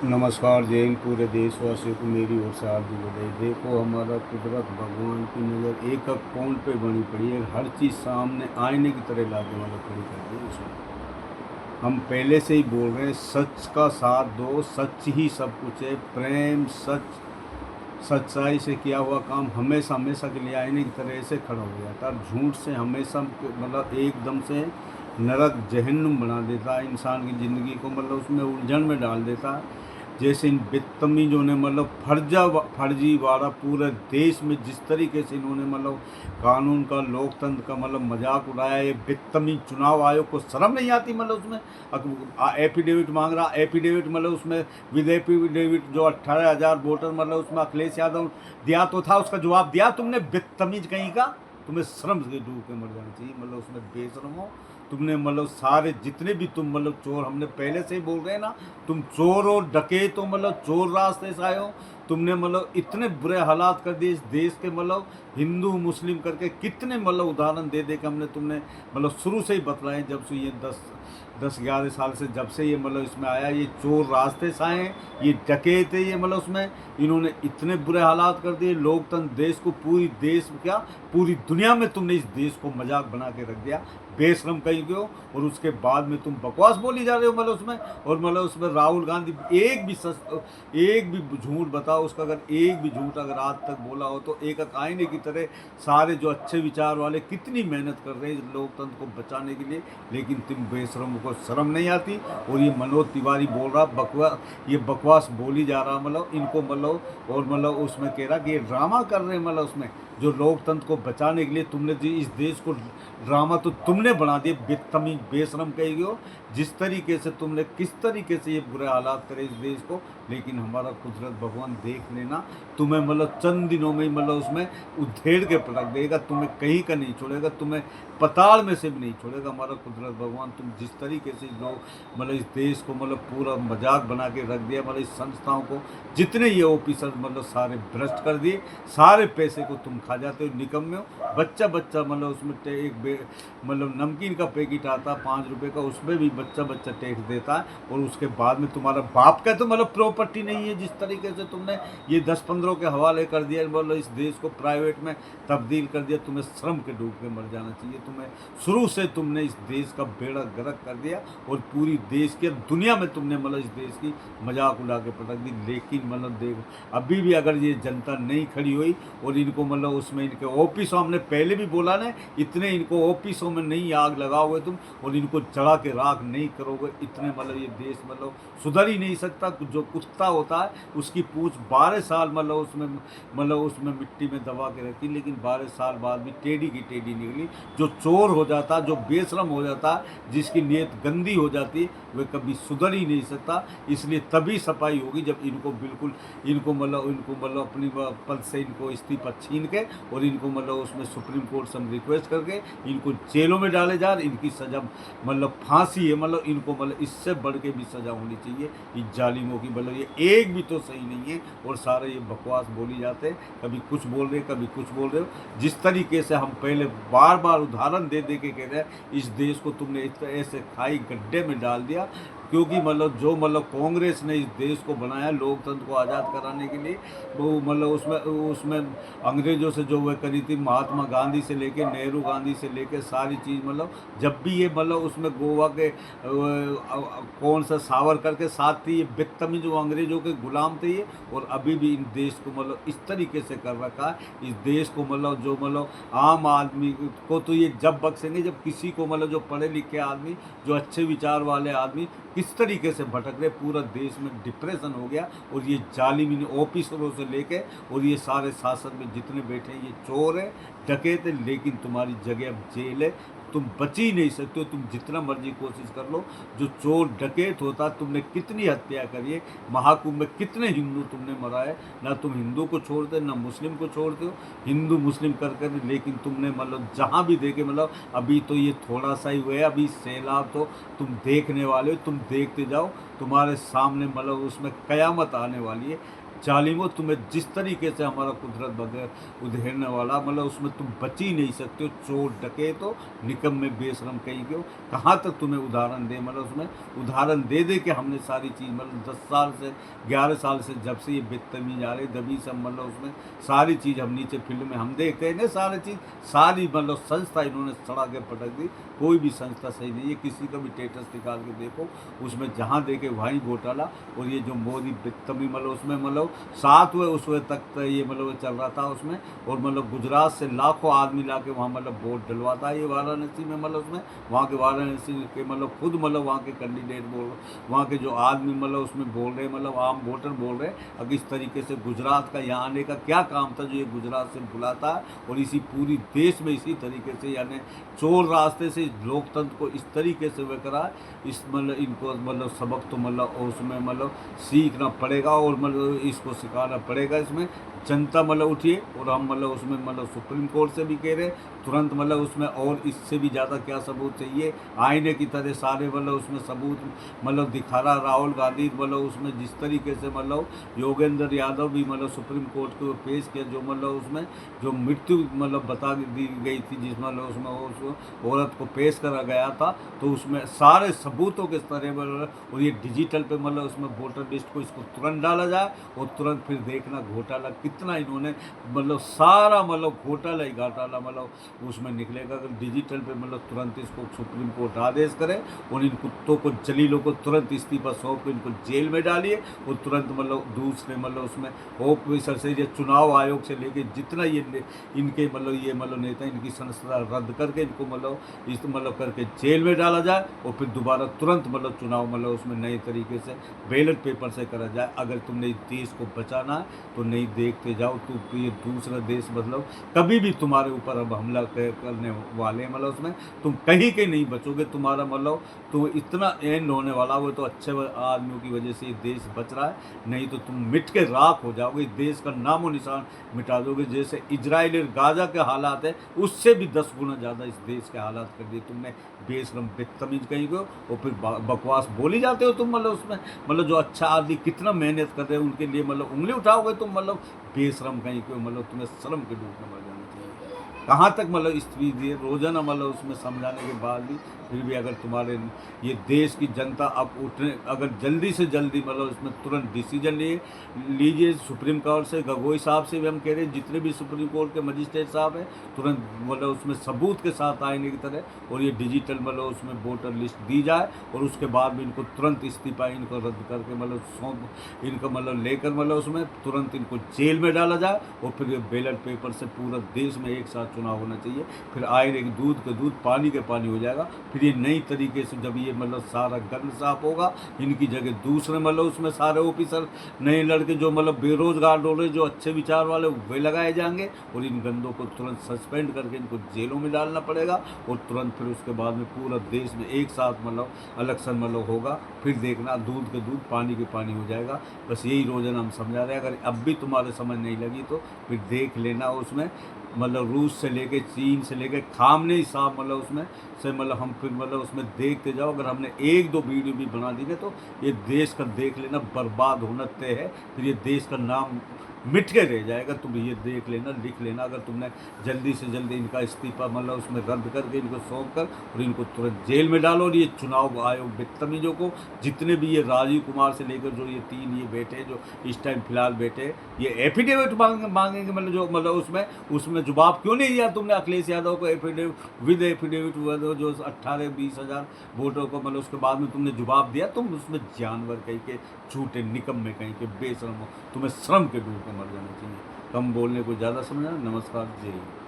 नमस्कार। जय हिंद। पूरे देशवासियों को मेरी ओर से हार्दिक बधाई। देखो, हमारा कुदरत भगवान की नज़र एक एक पॉइंट पे बनी पड़ी है। हर चीज़ सामने आईने की तरह लाके खड़ी कर दी है उसने। हम पहले से ही बोल रहे हैं, सच का साथ दो, सच ही सब कुछ है। प्रेम, सच, सच्चाई से किया हुआ काम हमेशा हमेशा के लिए आईने की तरह ऐसे खड़ा हो जाता है। झूठ से हमेशा एकदम से नरक जहन्नुम बना देता है इंसान की ज़िंदगी को, उसमें उलझन में डाल देता है। जैसे इन बदतमीजों ने फर्जीवाड़ा पूरे देश में जिस तरीके से इन्होंने कानून का, लोकतंत्र का मजाक उड़ाया। ये बदतमीज चुनाव आयोग को शर्म नहीं आती उसमें एफिडेविट मांग रहा। एफिडेविट उसमें विद एफिडेविट जो 18,000 वोटर उसमें अखिलेश यादव दिया तो था, उसका जवाब दिया तुमने। बदतमीज कहीं का, तुम्हें शर्म से डूब के मर जाना चाहिए। उसमें बेशरम हो तुमने। सारे जितने भी तुम चोर, हमने पहले से ही बोल रहे हैं ना, तुम चोर हो, डकैत हो, चोर रास्ते से आए हो। तुमने इतने बुरे हालात कर दिए इस देश के। हिंदू मुस्लिम करके कितने उदाहरण दे दे के हमने तुमने शुरू से ही बतलाए। जब से ये 10-11 साल से जब से ये इसमें आया, ये चोर रास्ते से आए हैं, ये डकैत है। ये उसमें इन्होंने इतने बुरे हालात कर दिए। लोकतंत्र देश को, पूरी देश क्या पूरी दुनिया में तुमने इस देश को मजाक बना के रख दिया। बेशरम कहीं के हो। और उसके बाद में तुम बकवास बोली जा रहे हो उसमें। और उसमें राहुल गांधी एक भी झूठ बताओ उसका। अगर एक भी झूठ अगर आज तक बोला हो तो एक आईने की तरह सारे जो अच्छे विचार वाले कितनी मेहनत कर रहे हैं लोकतंत्र को बचाने के लिए, लेकिन तुम बेशरम को शर्म नहीं आती। और ये मनोज तिवारी बोल रहा ये बकवास बोली जा रहा इनको और उसमें कह रहा कि ये ड्रामा कर रहे हैं उसमें जो लोकतंत्र को बचाने के लिए। तुमने जी इस देश को ड्रामा तो तुमने बना दिए। बेतमीज बेशरम कहेगी हो। जिस तरीके से तुमने, किस तरीके से ये बुरे हालात करे इस देश को, लेकिन हमारा कुदरत भगवान देख लेना तुम्हें चंद दिनों में ही उसमें उधेड़ के पटक देगा। तुम्हें कहीं का नहीं छोड़ेगा, तुम्हें पताल में से भी नहीं छोड़ेगा हमारा कुदरत भगवान। तुम जिस तरीके से लोग इस देश को पूरा मजाक बना के रख दिया। इस संस्थाओं को जितने ये ऑफिसर सारे भ्रष्ट कर दिए। सारे पैसे को तुम खा जाते हो, निकम्मे हो। बच्चा उसमें एक नमकीन का पैकेट आता 5 रुपए का, उसमें भी बच्चा टैक्स देता है। और उसके बाद में तुम्हारा बाप का तो प्रॉपर्टी नहीं है। जिस तरीके से तुमने ये 10-15 के हवाले कर दिया, इस देश को प्राइवेट में तब्दील कर दिया। तुम्हें श्रम के डूब के मर जाना चाहिए। तुम्हें शुरू से तुमने इस देश का बेड़ा गर्क कर दिया। और पूरी देश के दुनिया में तुमने इस देश की मजाक उड़ा के पटक दी। लेकिन देखो, अभी भी अगर ये जनता नहीं खड़ी हुई और इनको उसमें इनके ऑफिसों, हमने पहले भी बोला ना, इतने इनको ऑफिसों में नहीं आग लगाओगे तुम और इनको चढ़ा के राख नहीं करोगे, इतने ये देश सुधर ही नहीं सकता। जो कुत्ता होता है उसकी पूंछ 12 साल उसमें मिट्टी में दबा के रखी, लेकिन 12 साल बाद भी टेढ़ी की टेढ़ी निकली। जो चोर हो जाता, जो बेशरम हो जाता, जिसकी नीयत गंदी हो जाती, वह कभी सुधर ही नहीं सकता। इसलिए तभी सफाई होगी जब इनको बिल्कुल इनको अपनी पद से इनको इस्तीफा छीन के और इनको उसमें सुप्रीम कोर्ट से हम रिक्वेस्ट करके इनको जेलों में डाले जा। इनकी सजा फांसी है। इनको इससे बढ़ के भी सजा होनी चाहिए इस जालिमों की। ये एक भी तो सही नहीं है और सारे ये बकवास बोली जाते हैं। कभी कुछ बोल रहे, कभी कुछ बोल रहे हो। जिस तरीके से हम पहले बार बार उदाहरण दे दे के कह रहे हैं, इस देश को तुमने ऐसे खाई गड्ढे में डाल दिया। क्योंकि जो कांग्रेस ने इस देश को बनाया लोकतंत्र को आज़ाद कराने के लिए, वो उसमें अंग्रेज़ों से जो वह करी थी, महात्मा गांधी से लेके, नेहरू गांधी से लेके सारी चीज़ जब भी ये उसमें गोवा के कौन सा सावरकर के साथ थी, ये बदतमीज जो अंग्रेज़ों के गुलाम थे ये। और अभी भी इन देश को इस तरीके से कर रखा है। इस देश को जो आम आदमी को तो ये जब बख्शेंगे जब किसी को जो पढ़े लिखे आदमी, जो अच्छे विचार वाले आदमी किस तरीके से भटक रहे। पूरा देश में डिप्रेशन हो गया। और ये जालिम ऑफिसरों से लेके और ये सारे शासन में जितने बैठे हैं ये चोर है, डकैत है। लेकिन तुम्हारी जगह अब जेल है, तुम बच ही नहीं सकते हो। तुम जितना मर्जी कोशिश कर लो। जो चोर डकैत होता, तुमने कितनी हत्या करी है, महाकुंभ में कितने हिंदू तुमने मराए। ना तुम हिंदू को छोड़ते, ना मुस्लिम को छोड़ते हो। हिंदू मुस्लिम कर लेकिन तुमने जहाँ भी देखे अभी तो ये थोड़ा सा ही हुआ है। अभी सैलाब तो तुम देखने वाले हो, तुम देखते जाओ। तुम्हारे सामने उसमें कयामत आने वाली है। जालिमो, तुम्हें जिस तरीके से हमारा कुदरत बगैर उधेड़ने वाला, मतलब उसमें तुम बच ही नहीं सकते हो। चोर डकैत हो, निकम्मे बेशरम कहीं के हो। कहाँ तक तुम्हें उदाहरण दे, मतलब उसमें उदाहरण दे दे कि हमने सारी चीज़, मतलब 10 साल से 11 साल से जब से ये बदतमीज आ रही तभी सब, मतलब उसमें सारी चीज़ हम नीचे फील्ड में हम देखते हैं ना, सारी चीज़ सारी मतलब संस्था इन्होंने सड़ा के पटक दी। कोई भी संस्था सही नहीं है, किसी का भी स्टेटस निकाल के देखो, उसमें जहाँ देखे वहीं घोटाला। और ये जो मोदी बदतमीज, मतलब उसमें मतलब 7वें उसवें तक तो ये मतलब चल रहा था उसमें। और मतलब गुजरात से लाखों आदमी ला के वहाँ मतलब वोट डलवाता है ये वाराणसी में, मतलब उसमें वहाँ के वाराणसी के मतलब खुद मतलब वहाँ के कैंडिडेट बोल, वहाँ के जो आदमी मतलब उसमें बोल रहे, मतलब आम वोटर बोल रहे अब इस तरीके से गुजरात का यहाँ आने का क्या काम था जो ये गुजरात से बुलाता है। और इसी पूरी देश में इसी तरीके से यानी चोर रास्ते से लोकतंत्र को इस तरीके से वे करा, इस मतलब इनको मतलब सबक तो मतलब उसमें मतलब सीखना पड़ेगा और मतलब इसको सिखाना पड़ेगा। इसमें जनता मतलब उठिए। और हम मतलब उसमें मतलब सुप्रीम कोर्ट से भी कह रहे तुरंत मतलब उसमें और इससे भी ज़्यादा क्या सबूत चाहिए, आईने की तरह सारे मतलब उसमें सबूत मतलब दिखा रहा राहुल गांधी, मतलब उसमें जिस तरीके से मतलब योगेंद्र यादव भी मतलब सुप्रीम कोर्ट को पेश किया, जो मतलब उसमें जो मृत्यु मतलब बता दी गई थी, जिस मतलब उसमें उस औरत को पेश करा गया था, तो उसमें सारे सबूतों के तरह मतलब। और ये डिजिटल पे मतलब उसमें वोटर लिस्ट को इसको तुरंत डाला जाए और तुरंत फिर देखना घोटाला कितना इन्होंने मतलब सारा मतलब घोटाला ही घोटाला मतलब उसमें निकलेगा। अगर डिजिटल पे मतलब तुरंत इसको सुप्रीम कोर्ट आदेश करे और इन कुत्तों को जलीलों को तुरंत इस्तीफा सौंप के इनको जेल में डालिए। और तुरंत मतलब दूसरे मतलब उसमें ऑफिसर से, ये चुनाव आयोग से लेके जितना ये इनके मतलब ये मतलब नेता इनकी संस्था रद्द करके इनको मतलब इस मतलब करके जेल में डाला जाए। और फिर दोबारा तुरंत मतलब चुनाव मतलब उसमें नए तरीके से बैलेट पेपर से करा जाए। अगर तुमने इस देश को बचाना है तो नहीं देखते जाओ, तो ये दूसरा देश मतलब कभी भी तुम्हारे ऊपर अब हमला करने वाले हैं, मतलब उसमें तुम कहीं के नहीं बचोगे। तुम्हारा मतलब तो इतना एंड होने वाला, वो तो अच्छे आदमियों की वजह से ये देश बच रहा है, नहीं तो तुम मिट के राख हो जाओगे, देश का नामो निशान मिटा दोगे। जैसे इजराइल और गाजा के हालात है, उससे भी 10 गुना ज़्यादा इस देश के हालात कर दिए तुमने। बेशरम बदतमीज कहीं को, और फिर बकवास बोली जाते हो तुम, मतलब उसमें मतलब जो अच्छा आदमी कितना मेहनत कर रहे हैं उनके लिए मतलब उंगली उठाओगे तुम, मतलब बेशरम कहीं को, मतलब तुम्हें शर्म के डूब में मर जाना चाहिए। कहाँ तक मतलब इस दिए रोजाना मतलब उसमें समझाने के बाद भी फिर भी अगर तुम्हारे ये देश की जनता अब उठने, अगर जल्दी से जल्दी मतलब इसमें तुरंत डिसीजन लीजिए। सुप्रीम कोर्ट से गगोई साहब से भी हम कह रहे हैं, जितने भी सुप्रीम कोर्ट के मजिस्ट्रेट साहब हैं तुरंत मतलब उसमें सबूत के साथ आईने की तरह, और ये डिजिटल मतलब उसमें वोटर लिस्ट दी जाए। और उसके बाद भी इनको तुरंत इस्तीफा इनको रद्द करके मतलब सौंप इनको मतलब लेकर मतलब उसमें तुरंत इनको जेल में डाला जाए। और फिर ये बैलेट पेपर से पूरा देश में एक साथ चुनाव होना चाहिए। फिर आए दूध के दूध पानी के पानी हो जाएगा। फिर ये नई तरीके से जब ये मतलब सारा गंद साफ होगा, इनकी जगह दूसरे मतलब उसमें सारे ऑफिसर नए लड़के जो मतलब बेरोजगार डोल रहे, जो अच्छे विचार वाले वे लगाए जाएंगे। और इन गंदों को तुरंत सस्पेंड करके इनको जेलों में डालना पड़ेगा। और तुरंत फिर उसके बाद में पूरा देश में एक साथ मतलब इलेक्शन मतलब होगा। फिर देखना दूध के दूध पानी के पानी हो जाएगा। बस यही रोजाना हम समझा रहे हैं। अगर अब भी तुम्हारे समझ नहीं लगी तो फिर देख लेना उसमें मतलब रूस से लेके चीन से लेके खामने साहब मतलब उसमें से मतलब हम फिर मतलब उसमें देखते जाओ। अगर हमने एक दो वीडियो भी बना दी ना तो ये देश का देख लेना बर्बाद होना तय है। फिर ये देश का नाम मिट के रह जाएगा। तुम ये देख लेना, लिख लेना। अगर तुमने जल्दी से जल्दी इनका इस्तीफा मतलब उसमें रद्द करके इनको सौंप कर और इनको तुरंत जेल में डालो। और ये चुनाव आयोग बदतमीजों को, जितने भी ये राजीव कुमार से लेकर जो ये 3 ये बेटे जो इस टाइम फिलहाल बेटे, ये एफिडेविट मांगेंगे मतलब जो मतलब उसमें जवाब क्यों नहीं दिया तुमने अखिलेश यादव को एफिडेविट विद एफिडेविट जो 18-20 हज़ार वोटों को मतलब उसके बाद में तुमने जवाब दिया। तुम उसमें जानवर कहीं के झूठे निकम्मे कहीं के बेशरम हो, तुम्हें श्रम के डूब के मर जाना चाहिए। कम बोलने को ज़्यादा समझना। नमस्कार, जय हिंद।